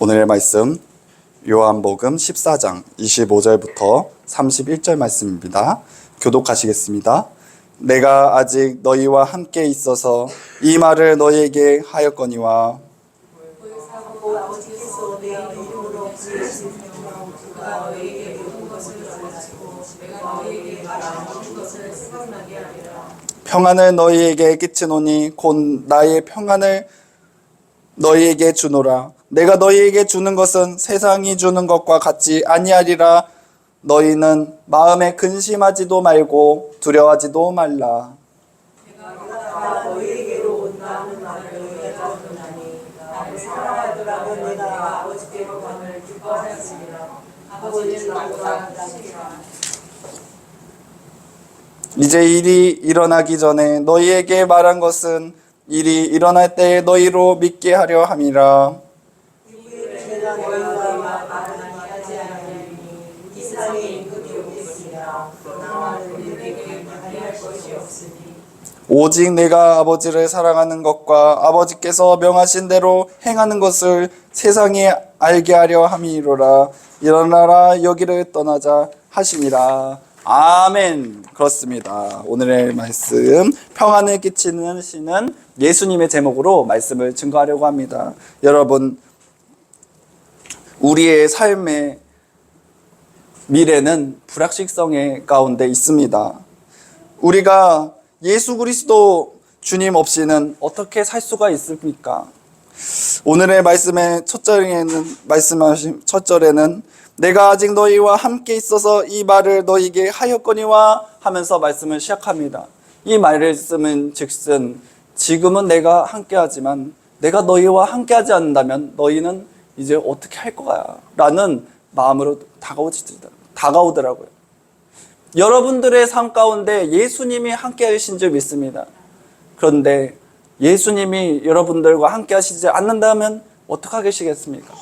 오늘의 말씀 요한복음 14장 25절부터 31절 말씀입니다. 교독하시겠습니다. 내가 아직 너희와 함께 있어서 이 말을 너희에게 하였거니와 평안을 너희에게 끼치노니 곧 나의 평안을 너희에게 주노라. 내가 너희에게 주는 것은 세상이 주는 것과 같지 아니하리라. 너희는 마음에 근심하지도 말고 두려워하지도 말라. 내가 너희에게로 온다는 말을 너희가 듣나니 나를 사랑하더라면 내가 아버지께로 가면 기뻐하시리라. 아버지는 나보다 낫시리라. 이제 일이 일어나기 전에 너희에게 말한 것은 일이 일어날 때에 너희로 믿게 하려 함이라. 내가 너희와 말은 하지 아니하리니 이 세상에 임금이 오겠으나 그러나 나는 너희에게 말할 것이 없으니 오직 내가 아버지를 사랑하는 것과 아버지께서 명하신 대로 행하는 것을 세상에 알게 하려 함이로라. 일어나라 여기를 떠나자 하시니라. 아멘. 그렇습니다. 오늘의 말씀 평안을 끼치는 시는 예수님의 제목으로 말씀을 증거하려고 합니다. 여러분, 우리의 삶의 미래는 불확실성의 가운데 있습니다. 우리가 예수 그리스도 주님 없이는 어떻게 살 수가 있습니까? 오늘의 말씀의 첫 절에는 내가 아직 너희와 함께 있어서 이 말을 너희에게 하였거니와 하면서 말씀을 시작합니다. 이 말씀은 즉슨 지금은 내가 함께하지만 내가 너희와 함께하지 않는다면 너희는 이제 어떻게 할 거야? 라는 마음으로 다가오더라고요. 여러분들의 삶 가운데 예수님이 함께 하신 줄 믿습니다. 그런데 예수님이 여러분들과 함께 하시지 않는다면 어떻게 하시겠습니까?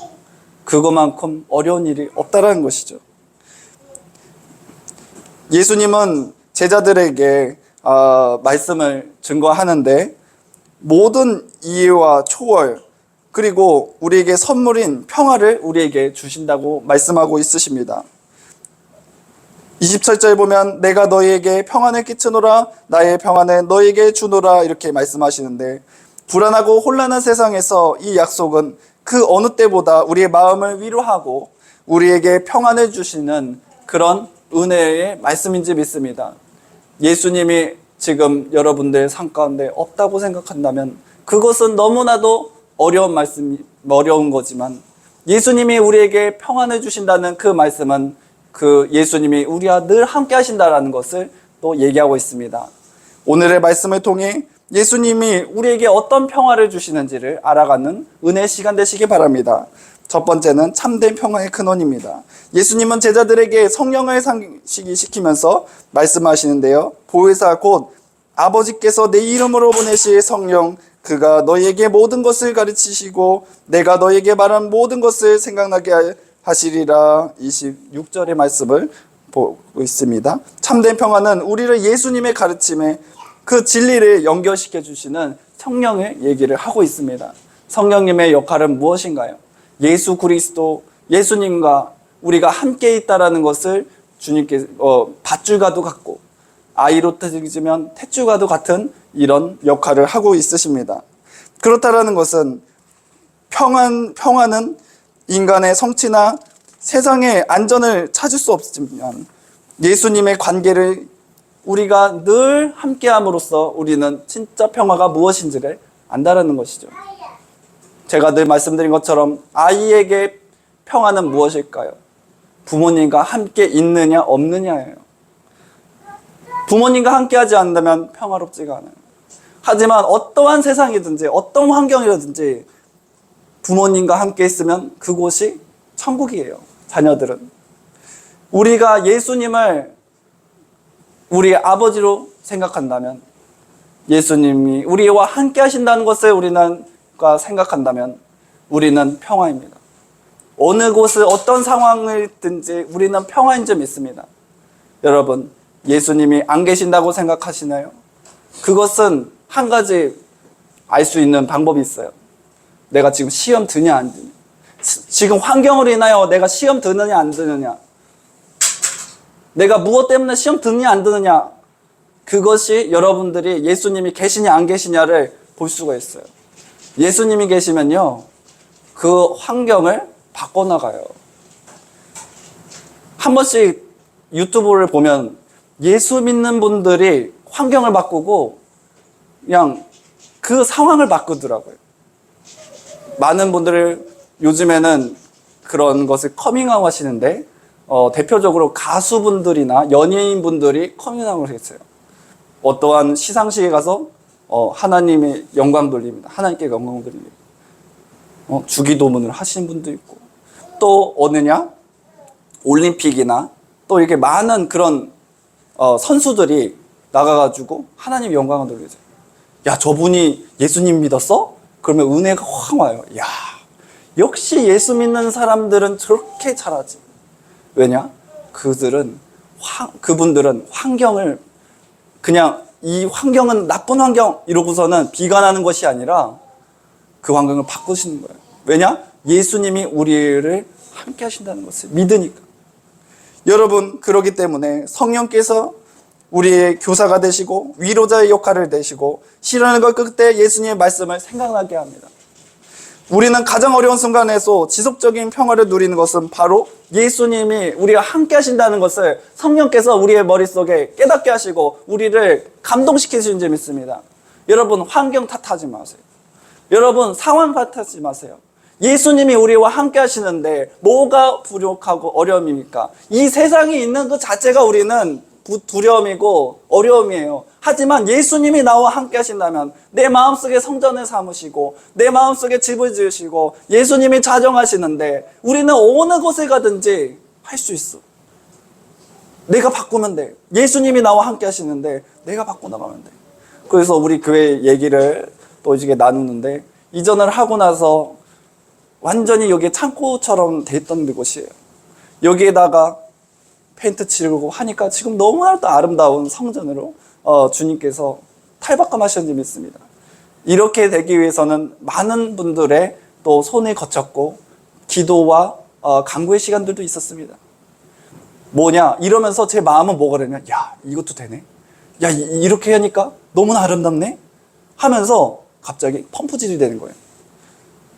그것만큼 어려운 일이 없다라는 것이죠. 예수님은 제자들에게 말씀을 증거하는데 모든 이해와 초월 그리고 우리에게 선물인 평화를 우리에게 주신다고 말씀하고 있으십니다. 27절 보면 내가 너희에게 평안을 끼치노라 나의 평안을 너희에게 주노라 이렇게 말씀하시는데 불안하고 혼란한 세상에서 이 약속은 그 어느 때보다 우리의 마음을 위로하고 우리에게 평안을 주시는 그런 은혜의 말씀인지 믿습니다. 예수님이 지금 여러분들의 삶 가운데 없다고 생각한다면 그것은 너무나도 어려운 거지만 예수님이 우리에게 평안을 주신다는 그 말씀은 그 예수님이 우리와 늘 함께 하신다는 것을 또 얘기하고 있습니다. 오늘의 말씀을 통해 예수님이 우리에게 어떤 평화를 주시는지를 알아가는 은혜의 시간 되시기 바랍니다. 첫 번째는 참된 평화의 근원입니다. 예수님은 제자들에게 성령을 상기시키면서 말씀하시는데요. 보혜사 곧 아버지께서 내 이름으로 보내실 성령 그가 너희에게 모든 것을 가르치시고 내가 너희에게 말한 모든 것을 생각나게 하시리라. 26절의 말씀을 보고 있습니다. 참된 평화는 우리를 예수님의 가르침에 그 진리를 연결시켜 주시는 성령의 얘기를 하고 있습니다. 성령님의 역할은 무엇인가요? 예수 그리스도, 예수님과 우리가 함께 있다라는 것을 주님께 밧줄과도 같고 아이로 따지면 탯줄과도 같은 이런 역할을 하고 있으십니다. 그렇다라는 것은 평화는 인간의 성취나 세상의 안전을 찾을 수 없지만 예수님의 관계를 우리가 늘 함께함으로써 우리는 진짜 평화가 무엇인지를 안다라는 것이죠. 제가 늘 말씀드린 것처럼 아이에게 평화는 무엇일까요? 부모님과 함께 있느냐 없느냐예요. 부모님과 함께하지 않는다면 평화롭지가 않아요. 하지만 어떠한 세상이든지 어떤 환경이든지 부모님과 함께 있으면 그곳이 천국이에요. 자녀들은. 우리가 예수님을 우리 아버지로 생각한다면 예수님이 우리와 함께 하신다는 것을 우리는 생각한다면 우리는 평화입니다. 어느 곳을 어떤 상황이든지 우리는 평화인 줄 믿습니다. 여러분, 예수님이 안 계신다고 생각하시나요? 그것은 한 가지 알 수 있는 방법이 있어요. 내가 지금 시험 드냐 안 드냐. 지금 환경으로 인하여 내가 시험 드느냐 안 드느냐, 내가 무엇 때문에 시험 드느냐 안 드느냐, 그것이 여러분들이 예수님이 계시냐 안 계시냐를 볼 수가 있어요. 예수님이 계시면요, 그 환경을 바꿔나가요. 한 번씩 유튜브를 보면 예수 믿는 분들이 환경을 바꾸고 그냥 그 상황을 바꾸더라고요. 많은 분들을 요즘에는 그런 것을 커밍아웃 하시는데, 대표적으로 가수분들이나 연예인분들이 커밍아웃을 했어요. 어떠한 시상식에 가서 하나님의 영광 돌립니다. 하나님께 영광 돌립니다. 주기도문을 하시는 분도 있고, 또 어느냐, 올림픽이나 또 이렇게 많은 그런 선수들이 나가가지고 하나님 영광을 돌리죠. 야, 저분이 예수님 믿었어? 그러면 은혜가 확 와요. 야, 역시 예수 믿는 사람들은 저렇게 잘하지. 왜냐? 그분들은 환경을 그냥 이 환경은 나쁜 환경 이러고서는 비관하는 것이 아니라 그 환경을 바꾸시는 거예요. 왜냐? 예수님이 우리를 함께 하신다는 것을 믿으니까. 여러분, 그러기 때문에 성령께서 우리의 교사가 되시고 위로자의 역할을 되시고 싫어하는 것 끝에 예수님의 말씀을 생각나게 합니다. 우리는 가장 어려운 순간에서 지속적인 평화를 누리는 것은 바로 예수님이 우리가 함께 하신다는 것을 성령께서 우리의 머릿속에 깨닫게 하시고 우리를 감동시키시는 줄 믿습니다. 여러분, 환경 탓하지 마세요. 여러분, 상황 탓하지 마세요. 예수님이 우리와 함께 하시는데 뭐가 부족하고 어려움입니까? 이 세상에 있는 것 자체가 우리는 두려움이고 어려움이에요. 하지만 예수님이 나와 함께 하신다면 내 마음속에 성전을 삼으시고 내 마음속에 집을 지으시고 예수님이 자정하시는데 우리는 어느 곳에 가든지 할 수 있어. 내가 바꾸면 돼. 예수님이 나와 함께 하시는데 내가 바꿔나가면 돼. 그래서 우리 교회 얘기를 또 이제 나누는데, 이전을 하고 나서 완전히 여기 창고처럼 돼 있던 곳이에요. 여기에다가 페인트 칠고 하니까 지금 너무나도 아름다운 성전으로 주님께서 탈바꿈하셨는지 믿습니다. 이렇게 되기 위해서는 많은 분들의 또 손이 거쳤고 기도와 간구의 시간들도 있었습니다. 뭐냐? 이러면서 제 마음은 뭐가 되냐? 야, 이것도 되네? 야, 이렇게 하니까 너무나 아름답네? 하면서 갑자기 펌프질이 되는 거예요.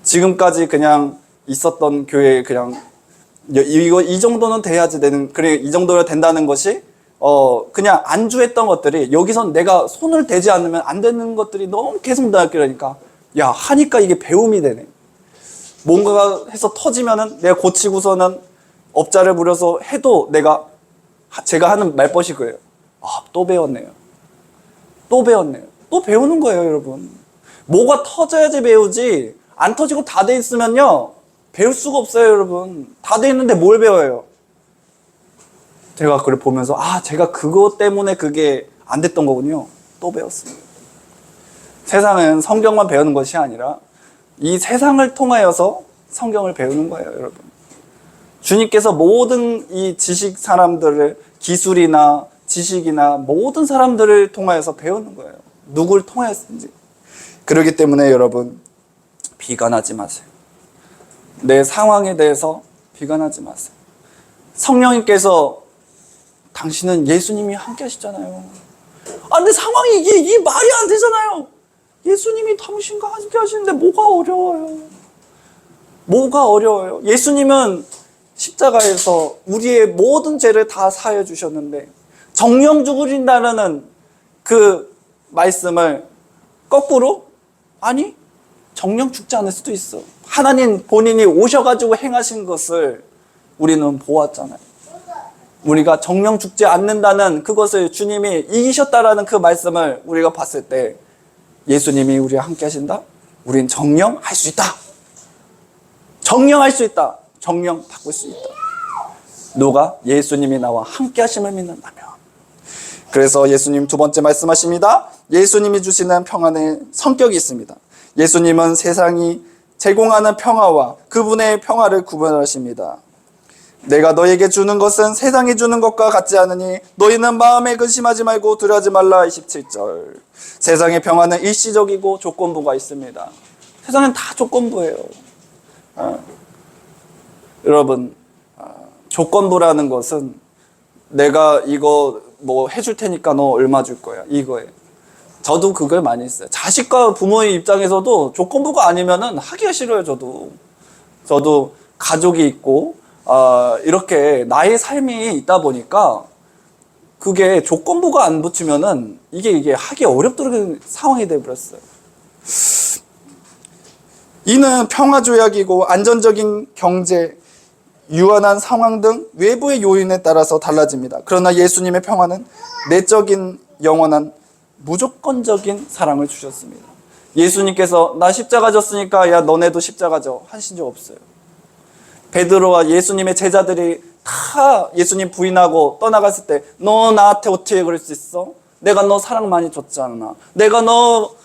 지금까지 그냥 있었던 교회에 그냥 이 정도는 돼야지 되는, 그래, 이 정도는 된다는 것이 그냥 안주했던 것들이 여기선 내가 손을 대지 않으면 안 되는 것들이 너무 계속 나니까, 야, 하니까 이게 배움이 되네. 뭔가가 해서 터지면은 내가 고치고서는 업자를 부려서 해도 제가 하는 말벗이 그래요. 아, 또 배웠네요. 또 배웠네요. 또 배우는 거예요, 여러분. 뭐가 터져야지 배우지, 안 터지고 다 돼 있으면요, 배울 수가 없어요, 여러분. 다 돼 있는데 뭘 배워요? 제가 그걸 보면서, 제가 그것 때문에 그게 안 됐던 거군요. 또 배웠습니다. 세상은 성경만 배우는 것이 아니라 이 세상을 통하여서 성경을 배우는 거예요, 여러분. 주님께서 모든 이 지식 사람들을, 기술이나 지식이나 모든 사람들을 통하여서 배우는 거예요. 누굴 통하였는지. 그렇기 때문에 여러분, 비관하지 마세요. 내 상황에 대해서 비관하지 마세요. 성령님께서, 당신은 예수님이 함께 하시잖아요. 근데 상황이 이게 말이 안 되잖아요. 예수님이 당신과 함께 하시는데 뭐가 어려워요? 뭐가 어려워요? 예수님은 십자가에서 우리의 모든 죄를 다 사해 주셨는데, 정령 죽으신다는 그 말씀을 거꾸로, 아니, 정령 죽지 않을 수도 있어. 하나님 본인이 오셔가지고 행하신 것을 우리는 보았잖아요. 우리가 정령 죽지 않는다는 그것을 주님이 이기셨다라는 그 말씀을 우리가 봤을 때, 예수님이 우리와 함께 하신다? 우린 정령 할 수 있다. 정령 할 수 있다. 정령 바꿀 수 있다. 누가? 예수님이 나와 함께 하심을 믿는다면. 그래서 예수님 두 번째 말씀하십니다. 예수님이 주시는 평안의 성격이 있습니다. 예수님은 세상이 제공하는 평화와 그분의 평화를 구분하십니다. 내가 너에게 주는 것은 세상이 주는 것과 같지 않으니 너희는 마음에 근심하지 말고 두려워하지 말라. 27절. 세상의 평화는 일시적이고 조건부가 있습니다. 세상은 다 조건부예요. 여러분, 조건부라는 것은 내가 이거 뭐 해줄 테니까 너 얼마 줄 거야, 이거예요. 저도 그걸 많이 했어요. 자식과 부모의 입장에서도 조건부가 아니면은 하기가 싫어요. 저도 가족이 있고 이렇게 나의 삶이 있다 보니까 그게 조건부가 안 붙으면은 이게 하기 어렵도록 상황이 되어버렸어요. 이는 평화조약이고 안전적인 경제, 유한한 상황 등 외부의 요인에 따라서 달라집니다. 그러나 예수님의 평화는 내적인 영원한 무조건적인 사랑을 주셨습니다. 예수님께서 나 십자가 졌으니까 야 너네도 십자가 져 하신 적 없어요. 베드로와 예수님의 제자들이 다 예수님 부인하고 떠나갔을 때 너 나한테 어떻게 그럴 수 있어? 내가 너 사랑 많이 줬잖아. 내가 너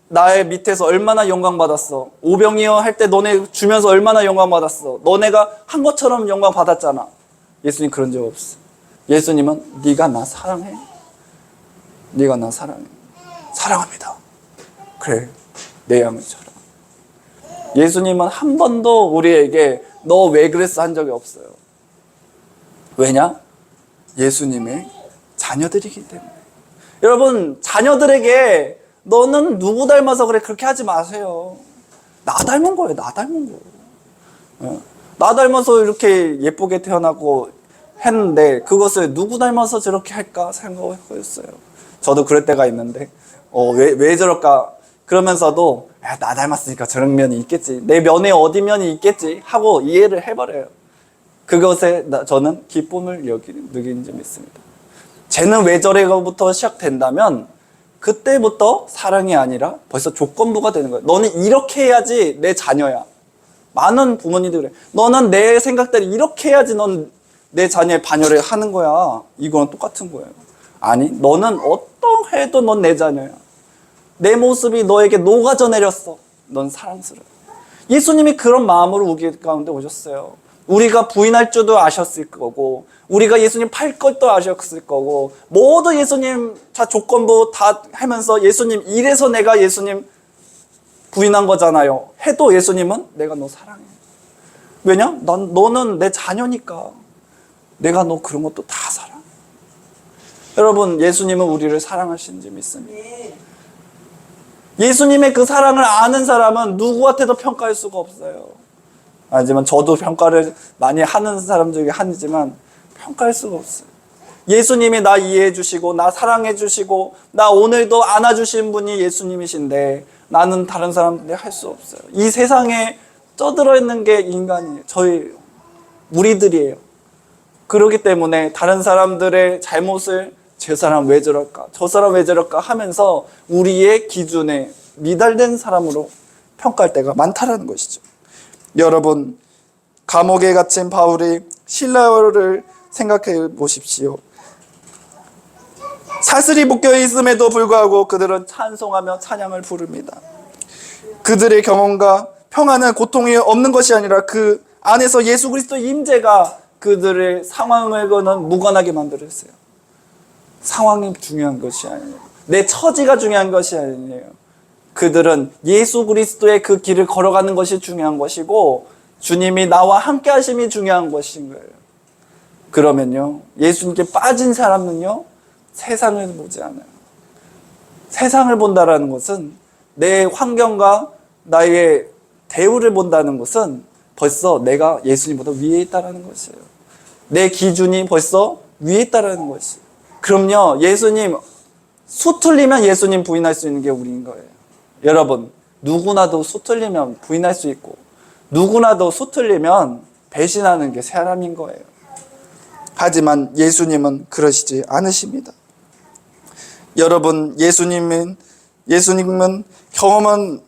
나의 밑에서 얼마나 영광 받았어. 오병이어 할 때 너네 주면서 얼마나 영광 받았어. 너네가 한 것처럼 영광 받았잖아. 예수님 그런 적 없어. 예수님은 네가 나 사랑해? 네가 나 사랑해. 사랑합니다. 그래, 내 양을처럼. 예수님은 한 번도 우리에게 너 왜 그랬어 한 적이 없어요. 왜냐? 예수님의 자녀들이기 때문에. 여러분, 자녀들에게 너는 누구 닮아서 그래 그렇게 하지 마세요. 나 닮은 거예요. 나 닮은 거. 나 닮아서 이렇게 예쁘게 태어나고 했는데 그것을 누구 닮아서 저렇게 할까 생각했어요. 저도 그럴 때가 있는데 왜 저럴까 그러면서도 나 닮았으니까 저런 면이 있겠지. 내 면에 어디 면이 있겠지 하고 이해를 해버려요. 그것에 저는 기쁨을 느낀 점이 있습니다. 쟤는 왜 저래가부터 시작된다면 그때부터 사랑이 아니라 벌써 조건부가 되는 거예요. 너는 이렇게 해야지 내 자녀야. 많은 부모님들이 그래. 너는 내 생각대로 이렇게 해야지 넌 내 자녀의 반열을 하는 거야. 이거랑 똑같은 거예요. 아니, 너는 어떤 해도 넌 내 자녀야. 내 모습이 너에게 녹아져 내렸어. 넌 사랑스러워. 예수님이 그런 마음으로 우리 가운데 오셨어요. 우리가 부인할 줄도 아셨을 거고, 우리가 예수님 팔 것도 아셨을 거고, 모두 예수님 다 조건부 다 하면서 예수님 이래서 내가 예수님 부인한 거잖아요. 해도 예수님은 내가 너 사랑해. 왜냐? 너는 내 자녀니까. 내가 너 그런 것도 다 사랑해. 여러분, 예수님은 우리를 사랑하시는지 믿습니다. 예수님의 그 사랑을 아는 사람은 누구한테도 평가할 수가 없어요. 하지만 저도 평가를 많이 하는 사람 중에 한이지만 평가할 수가 없어요. 예수님이 나 이해해 주시고 나 사랑해 주시고 나 오늘도 안아주신 분이 예수님이신데 나는 다른 사람들이 할 수 없어요. 이 세상에 쪄들어 있는 게 인간이에요. 우리들이에요. 그렇기 때문에 다른 사람들의 잘못을 저 사람 왜 저럴까? 저 사람 왜 저럴까? 하면서 우리의 기준에 미달된 사람으로 평가할 때가 많다라는 것이죠. 여러분, 감옥에 갇힌 바울이 신라를 생각해 보십시오. 사슬이 묶여 있음에도 불구하고 그들은 찬송하며 찬양을 부릅니다. 그들의 경험과 평안은 고통이 없는 것이 아니라 그 안에서 예수 그리스도의 임재가 그들의 상황을 무관하게 만들었어요. 상황이 중요한 것이 아니에요. 내 처지가 중요한 것이 아니에요. 그들은 예수 그리스도의 그 길을 걸어가는 것이 중요한 것이고 주님이 나와 함께 하심이 중요한 것인 거예요. 그러면요, 예수님께 빠진 사람은요, 세상을 보지 않아요. 세상을 본다라는 것은 내 환경과 나의 대우를 본다는 것은 벌써 내가 예수님보다 위에 있다는 것이에요. 내 기준이 벌써 위에 있다는 것이에요. 그럼요, 예수님 수틀리면 예수님 부인할 수 있는 게 우리인 거예요. 여러분, 누구나도 수틀리면 부인할 수 있고 누구나도 수틀리면 배신하는 게 사람인 거예요. 하지만 예수님은 그러시지 않으십니다. 여러분, 예수님은 경험한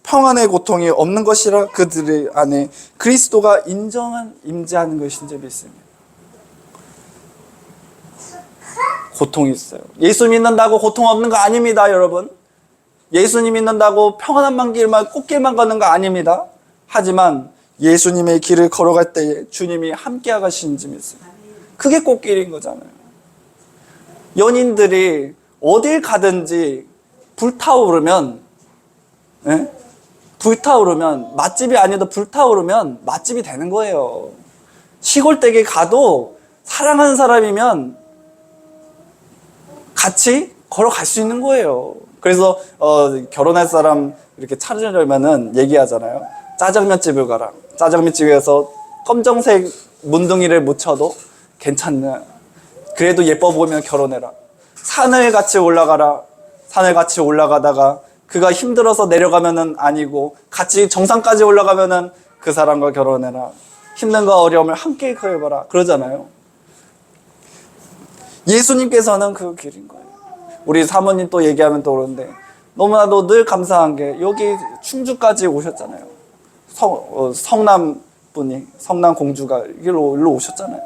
평안의 고통이 없는 것이라 그들의 안에 그리스도가 인정한 임재하는 것인지 믿습니다. 고통이 있어요. 예수 믿는다고 고통 없는 거 아닙니다, 여러분. 예수님 믿는다고 평안한 길만 꽃길만 걷는 거 아닙니다. 하지만 예수님의 길을 걸어갈 때에 주님이 함께 하시는지 믿습니다. 그게 꽃길인 거잖아요. 연인들이 어딜 가든지 불타오르면 불타오르면, 맛집이 아니어도 불타오르면 맛집이 되는 거예요. 시골 댁에 가도 사랑하는 사람이면 같이 걸어갈 수 있는 거예요. 그래서 결혼할 사람 이렇게 찾으려면은 얘기하잖아요. 짜장면집을 가라. 짜장면집에서 검정색 문둥이를 묻혀도 괜찮네. 그래도 예뻐 보이면 결혼해라. 산을 같이 올라가라. 산을 같이 올라가다가 그가 힘들어서 내려가면은 아니고 같이 정상까지 올라가면은 그 사람과 결혼해라. 힘든과 어려움을 함께 해봐라. 그러잖아요. 예수님께서는 그 길인 거예요. 우리 사모님 또 얘기하면 또 그러는데 너무나도 늘 감사한 게 여기 충주까지 오셨잖아요. 성남 분이, 성남 공주가 일로 오셨잖아요.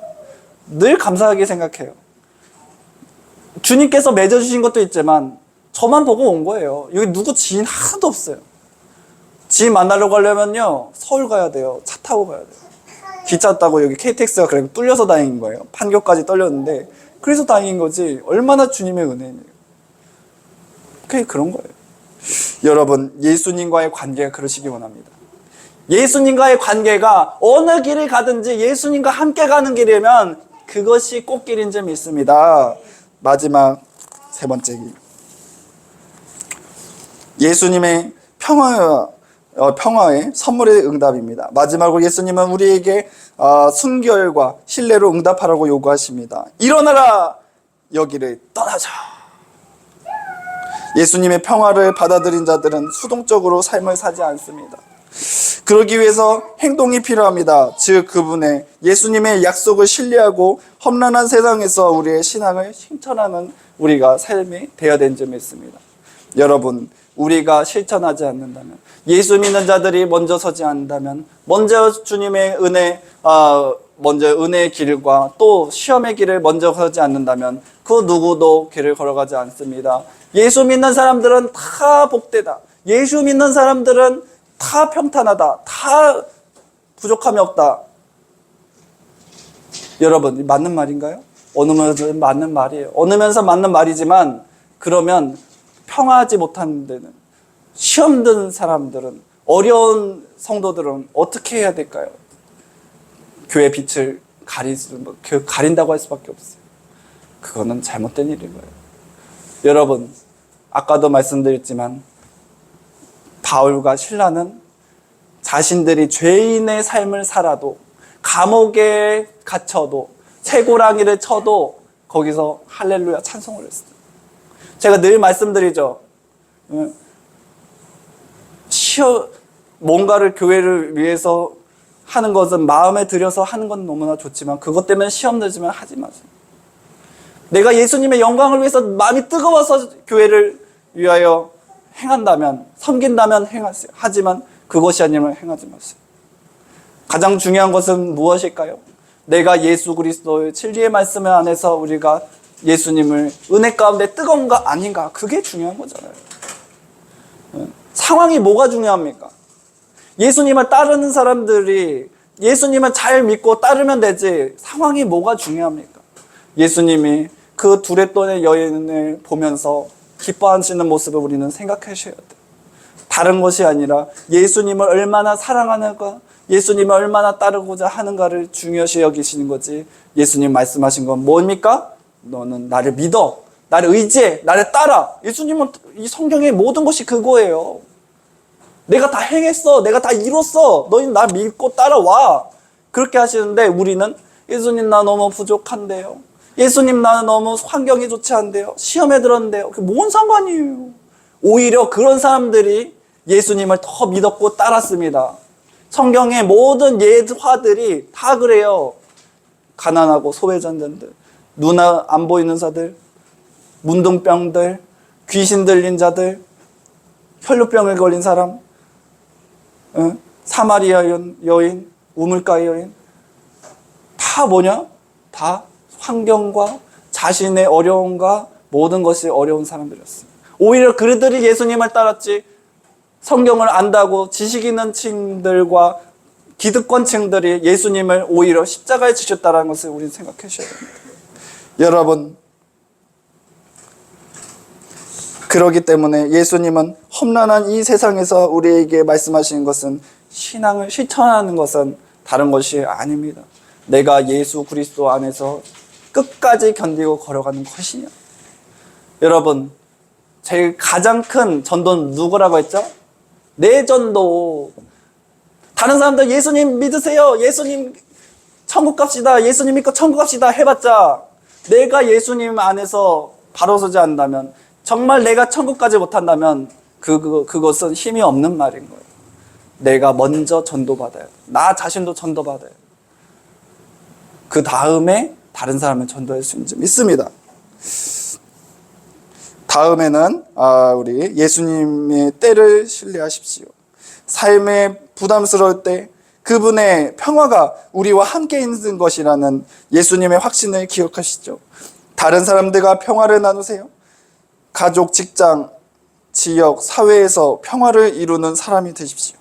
늘 감사하게 생각해요. 주님께서 맺어주신 것도 있지만 저만 보고 온 거예요. 여기 누구 지인 하나도 없어요. 지인 만나러 가려면요 서울 가야 돼요. 차 타고 가야 돼요. 기차 타고 여기 KTX가 그냥 뚫려서 다행인 거예요. 판교까지 떨렸는데 그래서 다행인 거지 얼마나 주님의 은혜예요. 그게 그런 거예요. 여러분, 예수님과의 관계가 그러시기 원합니다. 예수님과의 관계가 어느 길을 가든지 예수님과 함께 가는 길이면 그것이 꽃길인 줄 믿습니다. 마지막 세 번째 길. 예수님의 평화의 선물의 응답입니다. 마지막으로 예수님은 우리에게 순결과 신뢰로 응답하라고 요구하십니다. 일어나라! 여기를 떠나자. 예수님의 평화를 받아들인 자들은 수동적으로 삶을 사지 않습니다. 그러기 위해서 행동이 필요합니다. 즉 그분의 예수님의 약속을 신뢰하고 험난한 세상에서 우리의 신앙을 실천하는 우리가 삶이 되어야 되는 줄 믿습니다. 여러분, 우리가 실천하지 않는다면, 예수 믿는 자들이 먼저 서지 않는다면, 먼저 주님의 먼저 은혜의 길과 또 시험의 길을 먼저 서지 않는다면 그 누구도 길을 걸어가지 않습니다. 예수 믿는 사람들은 다 복되다. 예수 믿는 사람들은 다 평탄하다. 다 부족함이 없다. 여러분, 맞는 말인가요? 어느 면에서 맞는 말이에요. 어느 면에서 맞는 말이지만 그러면 평화하지 못하는 데는, 시험 든 사람들은, 어려운 성도들은 어떻게 해야 될까요? 교회 빛을 가린다고 할 수밖에 없어요. 그거는 잘못된 일인 거예요. 여러분, 아까도 말씀드렸지만 바울과 실라는 자신들이 죄인의 삶을 살아도, 감옥에 갇혀도, 쇠고랑이를 쳐도 거기서 할렐루야 찬송을 했어요. 제가 늘 말씀드리죠. 뭔가를 교회를 위해서 하는 것은 마음에 들여서 하는 건 너무나 좋지만 그것 때문에 시험 들지만 하지 마세요. 내가 예수님의 영광을 위해서 마음이 뜨거워서 교회를 위하여 행한다면, 섬긴다면 행하세요. 하지만 그것이 아니면 행하지 마세요. 가장 중요한 것은 무엇일까요? 내가 예수 그리스도의 진리의 말씀 안에서 우리가 예수님을 은혜 가운데 뜨거운가 아닌가, 그게 중요한 거잖아요. 상황이 뭐가 중요합니까? 예수님을 따르는 사람들이 예수님을 잘 믿고 따르면 되지 상황이 뭐가 중요합니까? 예수님이 그 두레돈의 여인을 보면서 기뻐하시는 모습을 우리는 생각하셔야 돼요. 다른 것이 아니라 예수님을 얼마나 사랑하는가, 예수님을 얼마나 따르고자 하는가를 중요시 여기시는 거지. 예수님 말씀하신 건 뭡니까? 너는 나를 믿어, 나를 의지해, 나를 따라. 예수님은 이 성경의 모든 것이 그거예요. 내가 다 행했어, 내가 다 이뤘어, 너희는 나 믿고 따라와. 그렇게 하시는데 우리는 예수님 나 너무 부족한데요, 예수님 나는 너무 환경이 좋지 않은데요, 시험에 들었는데요. 그게 뭔 상관이에요. 오히려 그런 사람들이 예수님을 더 믿었고 따랐습니다. 성경의 모든 예화들이 다 그래요. 가난하고 소외자들, 눈 안 보이는 자들, 문둥병들, 귀신 들린 자들, 혈루병에 걸린 사람, 사마리아 여인, 우물가 여인, 다 뭐냐? 다 환경과 자신의 어려움과 모든 것이 어려운 사람들이었어요. 오히려 그들이 예수님을 따랐지, 성경을 안다고 지식 있는 층들과 기득권층들이 예수님을 오히려 십자가에 지셨다는 것을 우리는 생각하셔야 됩니다. 여러분, 그렇기 때문에 예수님은 험난한 이 세상에서 우리에게 말씀하시는 것은 신앙을 실천하는 것은 다른 것이 아닙니다. 내가 예수 그리스도 안에서 끝까지 견디고 걸어가는 것이냐. 여러분, 제일 가장 큰 전도는 누구라고 했죠? 내 전도. 다른 사람들 예수님 믿으세요. 예수님 천국 갑시다. 예수님 믿고 천국 갑시다 해봤자 내가 예수님 안에서 바로 서지 않는다면, 정말 내가 천국까지 못한다면 그것은 힘이 없는 말인 거예요. 내가 먼저 전도받아요. 나 자신도 전도받아요. 그 다음에 다른 사람을 전도할 수 있는 줄 믿습니다. 다음에는 우리 예수님의 때를 신뢰하십시오. 삶에 부담스러울 때 그분의 평화가 우리와 함께 있는 것이라는 예수님의 확신을 기억하시죠. 다른 사람들과 평화를 나누세요. 가족, 직장, 지역, 사회에서 평화를 이루는 사람이 되십시오.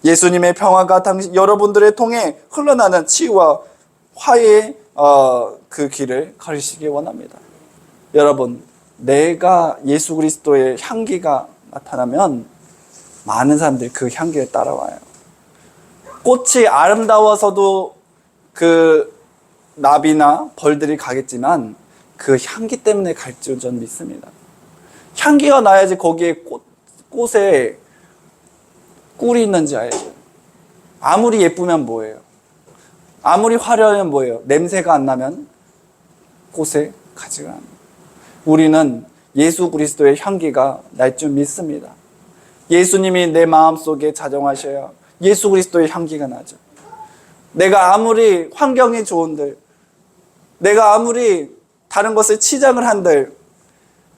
예수님의 평화가 여러분들을 통해 흘러나는 치유와 화해의 그 길을 걸으시기 원합니다. 여러분, 내가 예수 그리스도의 향기가 나타나면 많은 사람들이 그 향기를 따라와요. 꽃이 아름다워서도 그 나비나 벌들이 가겠지만 그 향기 때문에 갈 줄 전 믿습니다. 향기가 나야지 거기에 꽃에 꿀이 있는지 알죠. 아무리 예쁘면 뭐예요? 아무리 화려하면 뭐예요? 냄새가 안 나면 꽃에 가지가 않아요. 우리는 예수 그리스도의 향기가 날 줄 믿습니다. 예수님이 내 마음속에 자정하셔야 예수 그리스도의 향기가 나죠. 내가 아무리 환경이 좋은들, 내가 아무리 다른 것을 치장을 한들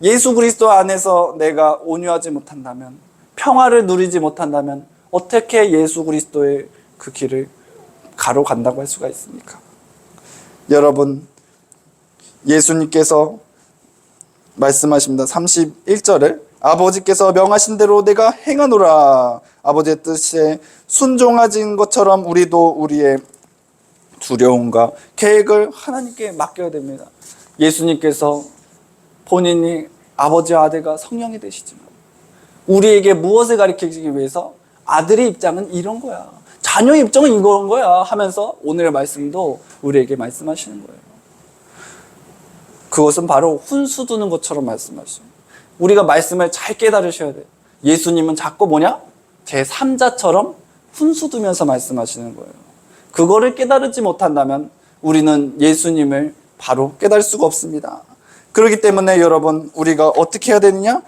예수 그리스도 안에서 내가 온유하지 못한다면, 평화를 누리지 못한다면 어떻게 예수 그리스도의 그 길을 가로간다고 할 수가 있습니까? 여러분, 예수님께서 말씀하십니다. 31절을 아버지께서 명하신 대로 내가 행하노라. 아버지의 뜻에 순종하진 것처럼 우리도 우리의 두려움과 계획을 하나님께 맡겨야 됩니다. 예수님께서 본인이 아버지와 아들과 성령이 되시지만 우리에게 무엇을 가르치기 위해서 아들의 입장은 이런 거야, 자녀의 입장은 이런 거야 하면서 오늘의 말씀도 우리에게 말씀하시는 거예요. 그것은 바로 훈수 두는 것처럼 말씀하시죠. 우리가 말씀을 잘 깨달으셔야 돼요. 예수님은 자꾸 뭐냐? 제3자처럼 훈수 두면서 말씀하시는 거예요. 그거를 깨달지 못한다면 우리는 예수님을 바로 깨달을 수가 없습니다. 그렇기 때문에 여러분, 우리가 어떻게 해야 되느냐?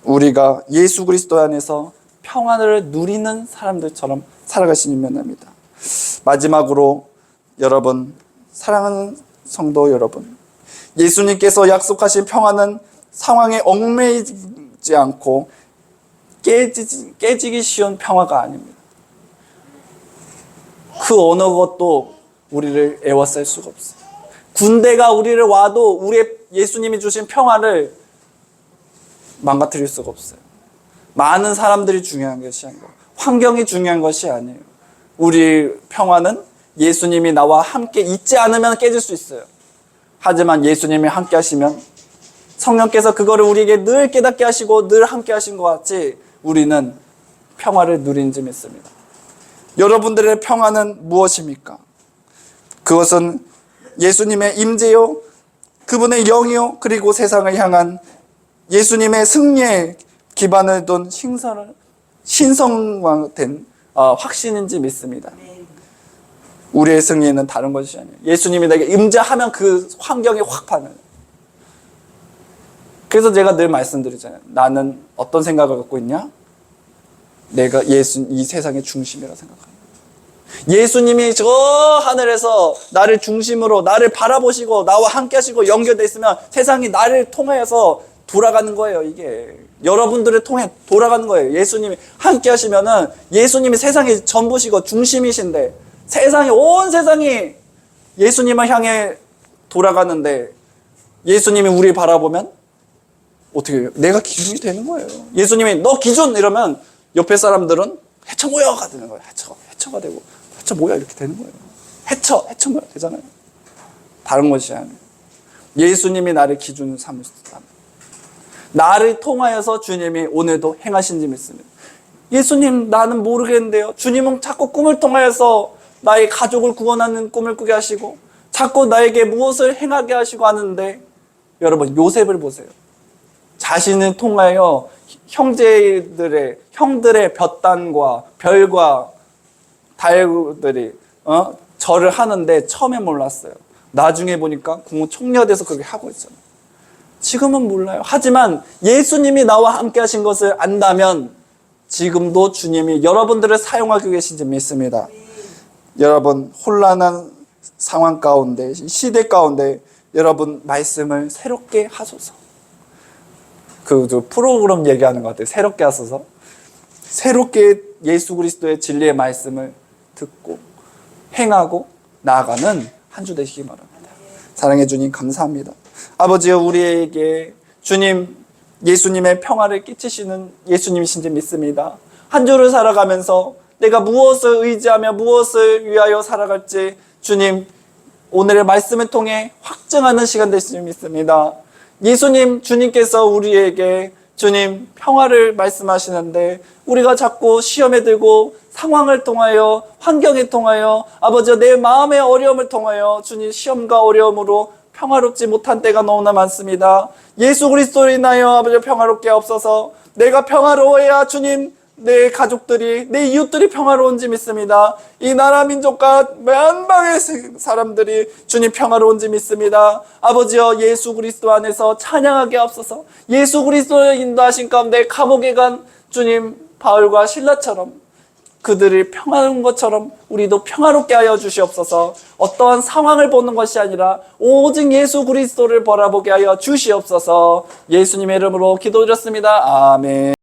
우리가 예수 그리스도 안에서 평안을 누리는 사람들처럼 살아가시는 면입니다. 마지막으로 여러분, 사랑하는 성도 여러분, 예수님께서 약속하신 평안은 상황에 얽매이지 않고 깨지기 쉬운 평화가 아닙니다. 그 어느 것도 우리를 애워쌀 수가 없어요. 군대가 우리를 와도 우리의 예수님이 주신 평화를 망가뜨릴 수가 없어요. 많은 사람들이 중요한 것이 아니고 환경이 중요한 것이 아니에요. 우리 평화는 예수님이 나와 함께 있지 않으면 깨질 수 있어요. 하지만 예수님이 함께 하시면, 성령께서 그거를 우리에게 늘 깨닫게 하시고 늘 함께 하신 것 같이 우리는 평화를 누린 줄 믿습니다. 여러분들의 평화는 무엇입니까? 그것은 예수님의 임재요, 그분의 영이요, 그리고 세상을 향한 예수님의 승리에 기반을 둔 신성화된 확신인지 믿습니다. 우리의 승리는 다른 것이 아니에요. 예수님이 내게 임재하면 그 환경이 확 바뀌어요. 그래서 제가 늘 말씀드리잖아요. 나는 어떤 생각을 갖고 있냐? 내가 이 세상의 중심이라고 생각합니다. 예수님이 저 하늘에서 나를 중심으로 나를 바라보시고 나와 함께 하시고 연결되어 있으면 세상이 나를 통해서 돌아가는 거예요. 이게 여러분들을 통해 돌아가는 거예요. 예수님이 함께 하시면은, 예수님이 세상의 전부시고 중심이신데, 온 세상이 예수님을 향해 돌아가는데 예수님이 우리 바라보면 어떻게 해요? 내가 기준이 되는 거예요. 예수님이 너 기준 이러면 옆에 사람들은 해쳐 모여가 되는 거예요. 해쳐가 되고, 해쳐 모여 이렇게 되는 거예요. 해쳐 모여 되잖아요. 다른 것이 아니에요. 예수님이 나를 기준으로 삼으셨다. 나를 통하여서 주님이 오늘도 행하신지 믿습니다. 예수님, 나는 모르겠는데요. 주님은 자꾸 꿈을 통하여서 나의 가족을 구원하는 꿈을 꾸게 하시고 자꾸 나에게 무엇을 행하게 하시고 하는데, 여러분 요셉을 보세요. 자신을 통하여 형들의 볕단과 별과 달들이 절을 하는데 처음에 몰랐어요. 나중에 보니까 궁총녀돼서 그렇게 하고 있잖아요. 지금은 몰라요. 하지만 예수님이 나와 함께 하신 것을 안다면 지금도 주님이 여러분들을 사용하고 계신지 믿습니다. 여러분, 혼란한 상황 가운데, 시대 가운데 여러분 말씀을 새롭게 하소서. 그 프로그램 얘기하는 것 같아요. 새롭게 하소서. 새롭게 예수 그리스도의 진리의 말씀을 듣고 행하고 나아가는 한 주 되시기 바랍니다. 사랑해 주님 감사합니다. 아버지여, 우리에게 주님, 예수님의 평화를 끼치시는 예수님이신지 믿습니다. 한 주를 살아가면서 내가 무엇을 의지하며 무엇을 위하여 살아갈지 주님, 오늘의 말씀을 통해 확증하는 시간 되시지 믿습니다. 예수님, 주님께서 우리에게 주님 평화를 말씀하시는데 우리가 자꾸 시험에 들고 상황을 통하여, 환경에 통하여, 아버지 내 마음의 어려움을 통하여 주님 시험과 어려움으로 평화롭지 못한 때가 너무나 많습니다. 예수 그리스도로 인하여 아버지 평화롭게 하옵소서. 내가 평화로워야 주님 내 가족들이, 내 이웃들이 평화로운지 믿습니다. 이 나라 민족과 만방의 사람들이 주님 평화로운지 믿습니다. 아버지여, 예수 그리스도 안에서 찬양하게 하옵소서. 예수 그리스도의 인도하신 가운데 감옥에 간 주님 바울과 실라처럼 그들이 평화로운 것처럼 우리도 평화롭게 하여 주시옵소서. 어떠한 상황을 보는 것이 아니라 오직 예수 그리스도를 바라보게 하여 주시옵소서. 예수님의 이름으로 기도드렸습니다. 아멘.